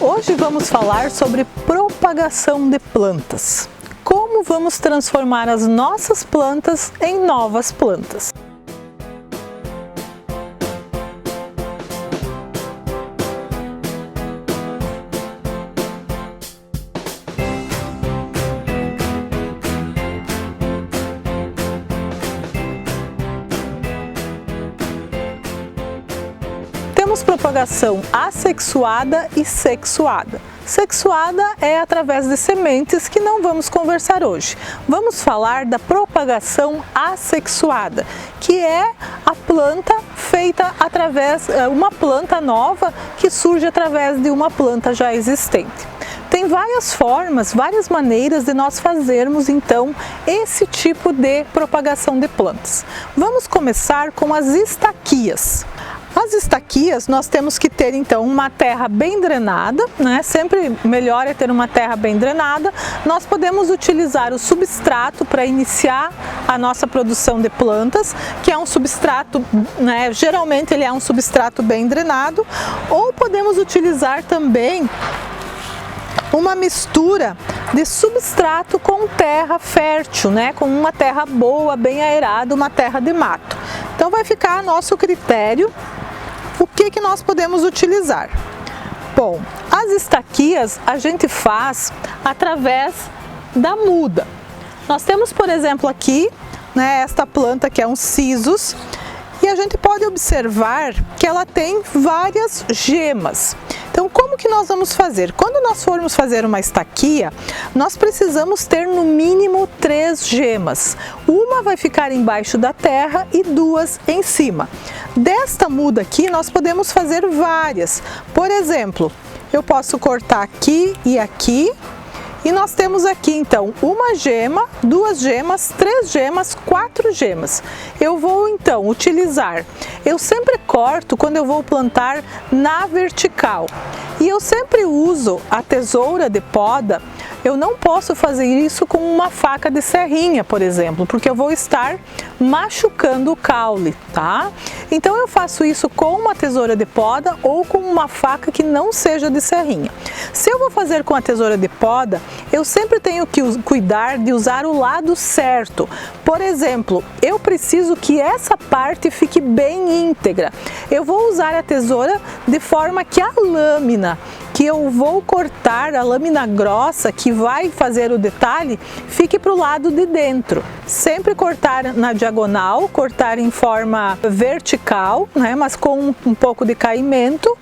Hoje vamos falar sobre propagação de plantas. Como vamos transformar as nossas plantas em novas plantas? Temos propagação assexuada e sexuada. Sexuada é através de sementes que não vamos conversar hoje. Vamos falar da propagação assexuada, que é a planta feita através, uma planta nova que surge através de uma planta já existente. Tem várias formas, várias maneiras de nós fazermos então esse tipo de propagação de plantas. Vamos começar com as estaquias. As estaquias nós temos que ter então uma terra bem drenada, né? Sempre melhor é ter uma terra bem drenada. Nós podemos utilizar o substrato para iniciar a nossa produção de plantas, que é um substrato, né? Geralmente ele é um substrato bem drenado, ou podemos utilizar também uma mistura de substrato com terra fértil, né? Com uma terra boa, bem aerada, uma terra de mato. Então vai ficar a nosso critério o que nós podemos utilizar. Bom, as estaquias a gente faz através da muda. Nós temos, por exemplo, aqui, né, esta planta que é um cissus, e a gente pode observar que ela tem várias gemas. Então, como que nós vamos fazer? Quando nós formos fazer uma estaquia, nós precisamos ter no mínimo 3 gemas. Uma vai ficar embaixo da terra e 2 em cima. Desta muda aqui, nós podemos fazer várias. Por exemplo, eu posso cortar aqui e aqui. E nós temos aqui então uma gema, 2 gemas, 3 gemas, 4 gemas. Eu vou então utilizar, eu sempre corto quando eu vou plantar na vertical. E eu sempre uso a tesoura de poda. Eu não posso fazer isso com uma faca de serrinha, por exemplo, porque eu vou estar machucando o caule, tá? Então eu faço isso com uma tesoura de poda ou com uma faca que não seja de serrinha. Se eu vou fazer com a tesoura de poda, eu sempre tenho que cuidar de usar o lado certo. Por exemplo, eu preciso que essa parte fique bem íntegra. Eu vou usar a tesoura de forma que a lâmina que eu vou cortar, a lâmina grossa que vai fazer o detalhe, fique para o lado de dentro. Sempre cortar na diagonal, cortar em forma vertical, né, mas com um pouco de caimento.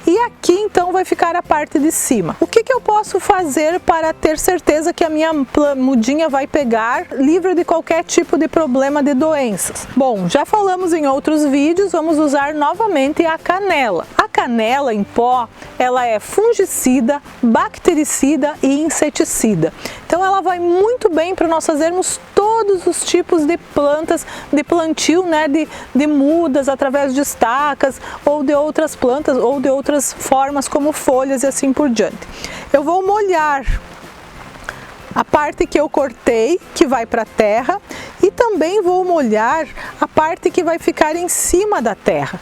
E aqui então vai ficar a parte de cima. O que eu posso fazer para ter certeza que a minha mudinha vai pegar livre de qualquer tipo de problema de doenças? Bom, já falamos em outros vídeos, vamos usar novamente a canela. A canela em pó, ela é fungicida, bactericida e inseticida. Então ela vai muito bem para nós fazermos todos os tipos de plantas, de plantio, né, de mudas através de estacas ou de outras plantas ou de outras formas como folhas e assim por diante. Eu vou molhar a parte que eu cortei, que vai para a terra, e também vou molhar a parte que vai ficar em cima da terra,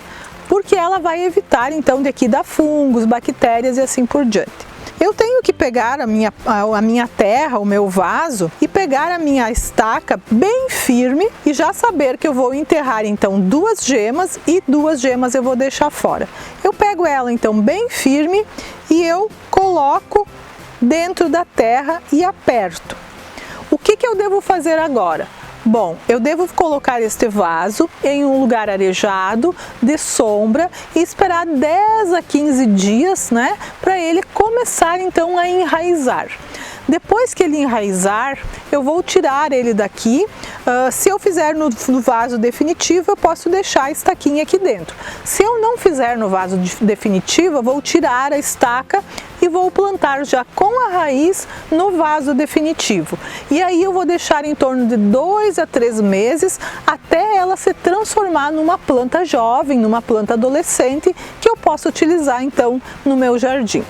porque ela vai evitar então de aqui dar fungos, bactérias e assim por diante. Eu tenho que pegar a minha terra, o meu vaso, e pegar a minha estaca bem firme e já saber que eu vou enterrar então 2 gemas e 2 gemas eu vou deixar fora. Eu pego ela então bem firme e eu coloco dentro da terra e aperto. O que eu devo fazer agora? Bom, eu devo colocar este vaso em um lugar arejado, de sombra, e esperar 10 a 15 dias, né, para ele começar então a enraizar. Depois que ele enraizar, eu vou tirar ele daqui. Se eu fizer no vaso definitivo, eu posso deixar a estaquinha aqui dentro. Se eu não fizer no vaso definitivo, eu vou tirar a estaca e vou plantar já com a raiz no vaso definitivo. E aí eu vou deixar em torno de 2 a 3 meses até ela se transformar numa planta jovem, numa planta adolescente, que eu posso utilizar então no meu jardim.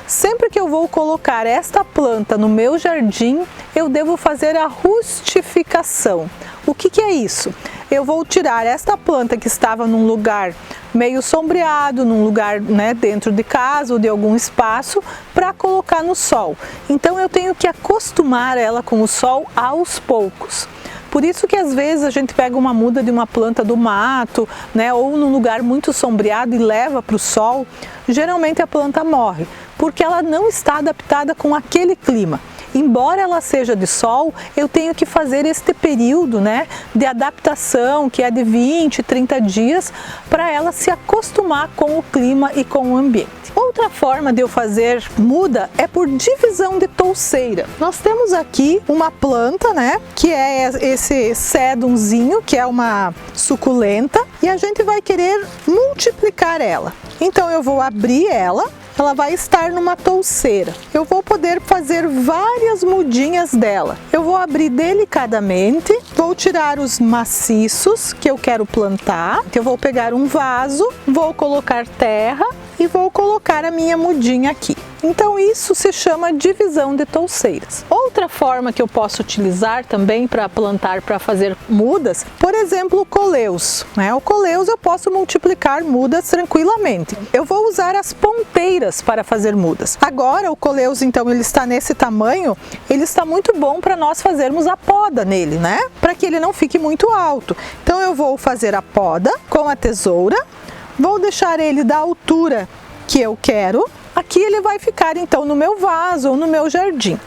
Sempre que eu vou colocar esta planta no meu jardim, eu devo fazer a rustificação. O que é isso? Eu vou tirar esta planta que estava num lugar meio sombreado, num lugar, né, dentro de casa ou de algum espaço, para colocar no sol. Então eu tenho que acostumar ela com o sol aos poucos. Por isso que às vezes a gente pega uma muda de uma planta do mato, né, ou num lugar muito sombreado e leva para o sol, geralmente a planta morre, porque ela não está adaptada com aquele clima. Embora ela seja de sol, eu tenho que fazer este período, né, de adaptação, que é de 20, 30 dias, para ela se acostumar com o clima e com o ambiente. Outra forma de eu fazer muda é por divisão de touceira. Nós temos aqui uma planta, né, que é esse sedumzinho, que é uma suculenta, e a gente vai querer multiplicar ela. Então eu vou abrir ela vai estar numa touceira. Eu vou poder fazer várias mudinhas dela. Eu vou abrir delicadamente, vou tirar os maciços que eu quero plantar. Eu vou pegar um vaso, vou colocar terra e vou colocar a minha mudinha aqui. Então isso se chama divisão de touceiras. Outra forma que eu posso utilizar também para plantar, para fazer mudas, por exemplo, o coleus, né? O coleus eu posso multiplicar mudas tranquilamente. Eu vou usar as ponteiras para fazer mudas. Agora o coleus, então, ele está nesse tamanho, ele está muito bom para nós fazermos a poda nele, né? Para que ele não fique muito alto. Então eu vou fazer a poda com a tesoura, vou deixar ele da altura que eu quero. Aqui ele vai ficar então no meu vaso ou no meu jardim.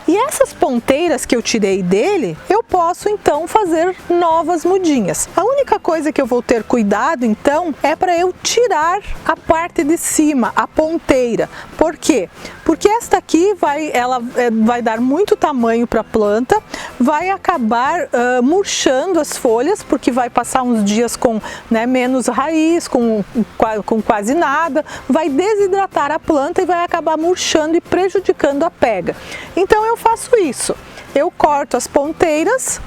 E essas ponteiras que eu tirei dele, eu posso então fazer novas mudinhas. A única coisa que eu vou ter cuidado então é para eu tirar a parte de cima, a ponteira. Por quê? Porque esta aqui ela vai dar muito tamanho para a planta, vai acabar murchando as folhas, porque vai passar uns dias com, né, menos raiz, com quase nada, vai desidratar a planta e vai acabar murchando e prejudicando a pega. Então eu faço isso, eu corto as ponteiras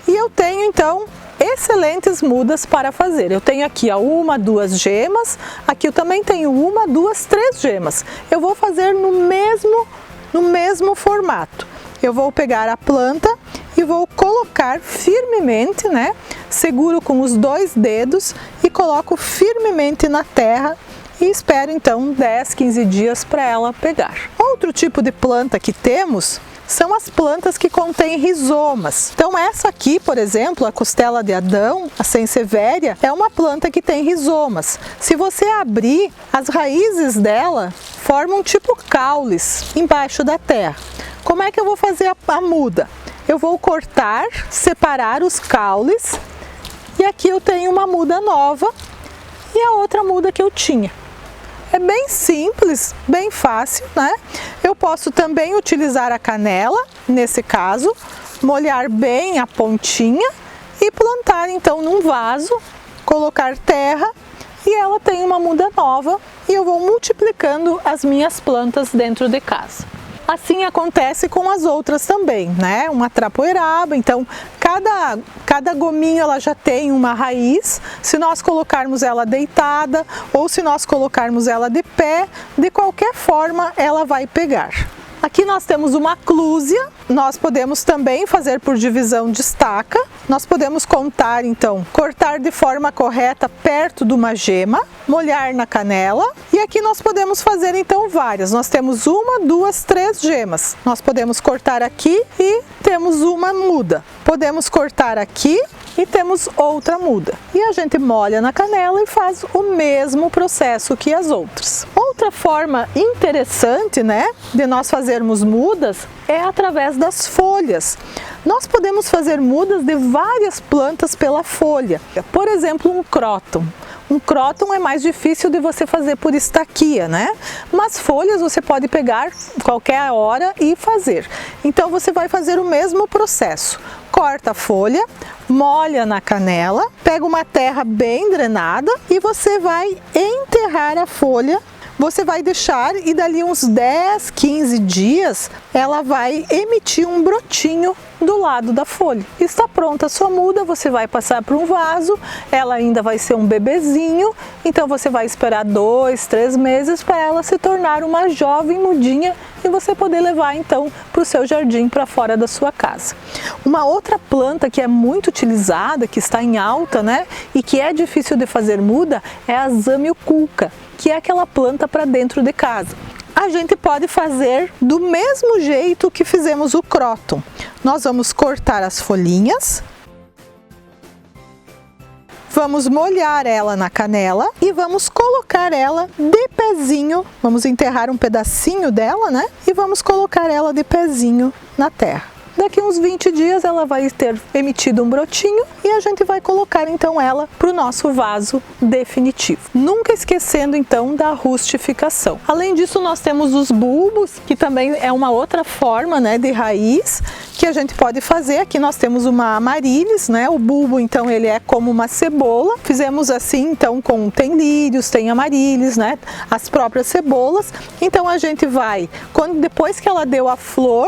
e eu tenho então excelentes mudas para fazer. Eu tenho aqui uma, duas gemas, aqui eu também tenho uma, duas, três gemas. Eu vou fazer no mesmo formato. Eu vou pegar a planta e vou colocar firmemente, né? Seguro com os dois dedos e coloco firmemente na terra e espero então 10, 15 dias para ela pegar. Outro tipo de planta que temos são as plantas que contêm rizomas. Então essa aqui, por exemplo, a costela de Adão, a sansevieria, é uma planta que tem rizomas. Se você abrir, as raízes dela formam tipo caules embaixo da terra. Como é que eu vou fazer a muda? Eu vou cortar, separar os caules e aqui eu tenho uma muda nova e a outra muda que eu tinha. É bem simples, bem fácil, né? Eu posso também utilizar a canela, nesse caso, molhar bem a pontinha e plantar então num vaso, colocar terra e ela tem uma muda nova e eu vou multiplicando as minhas plantas dentro de casa. Assim acontece com as outras também, né? Uma trapoeraba, então cada gominho ela já tem uma raiz. Se nós colocarmos ela deitada ou se nós colocarmos ela de pé, de qualquer forma ela vai pegar. Aqui nós temos uma clúzia, nós podemos também fazer por divisão de estaca. Nós podemos contar então, cortar de forma correta perto de uma gema, molhar na canela e aqui nós podemos fazer então várias. Nós temos uma, duas, três gemas. Nós podemos cortar aqui e temos uma muda. Podemos cortar aqui e temos outra muda. E a gente molha na canela e faz o mesmo processo que as outras. Outra forma interessante, né, de nós fazermos mudas é através das folhas. Nós podemos fazer mudas de várias plantas pela folha. Por exemplo, um cróton. Um cróton é mais difícil de você fazer por estaquia, né? Mas folhas você pode pegar qualquer hora e fazer. Então você vai fazer o mesmo processo. Corta a folha, molha na canela, pega uma terra bem drenada e você vai enterrar a folha. Você vai deixar e dali uns 10, 15 dias ela vai emitir um brotinho do lado da folha. Está pronta a sua muda, você vai passar para um vaso, ela ainda vai ser um bebezinho, então você vai esperar 2, 3 meses para ela se tornar uma jovem mudinha e você poder levar então para o seu jardim, para fora da sua casa. Uma outra planta que é muito utilizada, que está em alta, né, e que é difícil de fazer muda, é a Zamioculca, que é aquela planta para dentro de casa. A gente pode fazer do mesmo jeito que fizemos o cróton. Nós vamos cortar as folhinhas, vamos molhar ela na canela e vamos colocar ela de pezinho, vamos enterrar um pedacinho dela, né? E vamos colocar ela de pezinho na terra. Daqui uns 20 dias ela vai ter emitido um brotinho e a gente vai colocar então ela para o nosso vaso definitivo. Nunca esquecendo então da rustificação. Além disso, nós temos os bulbos, que também é uma outra forma, né, de raiz que a gente pode fazer. Aqui nós temos uma amaryllis, né? O bulbo então ele é como uma cebola. Fizemos assim então tem lírios, tem amaryllis, né? As próprias cebolas. Então a gente vai, depois que ela deu a flor,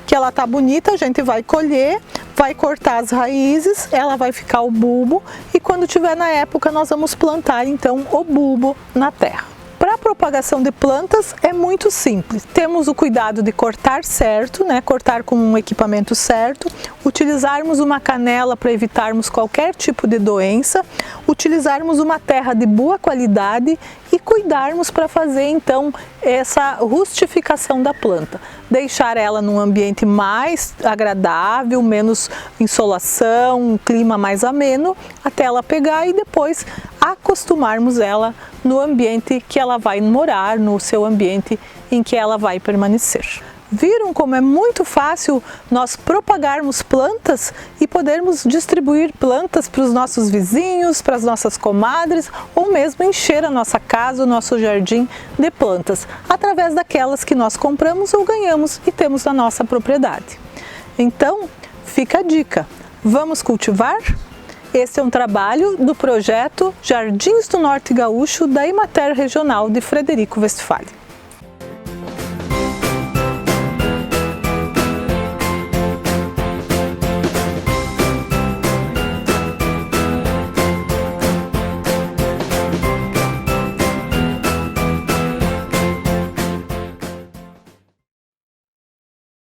que ela tá bonita, a gente vai colher, vai cortar as raízes, ela vai ficar o bulbo e quando tiver na época nós vamos plantar então o bulbo na terra. Para a propagação de plantas é muito simples. Temos o cuidado de cortar certo, né? Cortar com um equipamento certo, utilizarmos uma canela para evitarmos qualquer tipo de doença, utilizarmos uma terra de boa qualidade e cuidarmos para fazer então essa rustificação da planta. Deixar ela num ambiente mais agradável, menos insolação, um clima mais ameno, até ela pegar e depois acostumarmos ela no ambiente que ela vai morar, no seu ambiente em que ela vai permanecer. Viram como é muito fácil nós propagarmos plantas e podermos distribuir plantas para os nossos vizinhos, para as nossas comadres ou mesmo encher a nossa casa, o nosso jardim de plantas, através daquelas que nós compramos ou ganhamos e temos na nossa propriedade. Então, fica a dica, vamos cultivar? Esse é um trabalho do projeto Jardins do Norte Gaúcho da Emater Regional de Frederico Westphalen.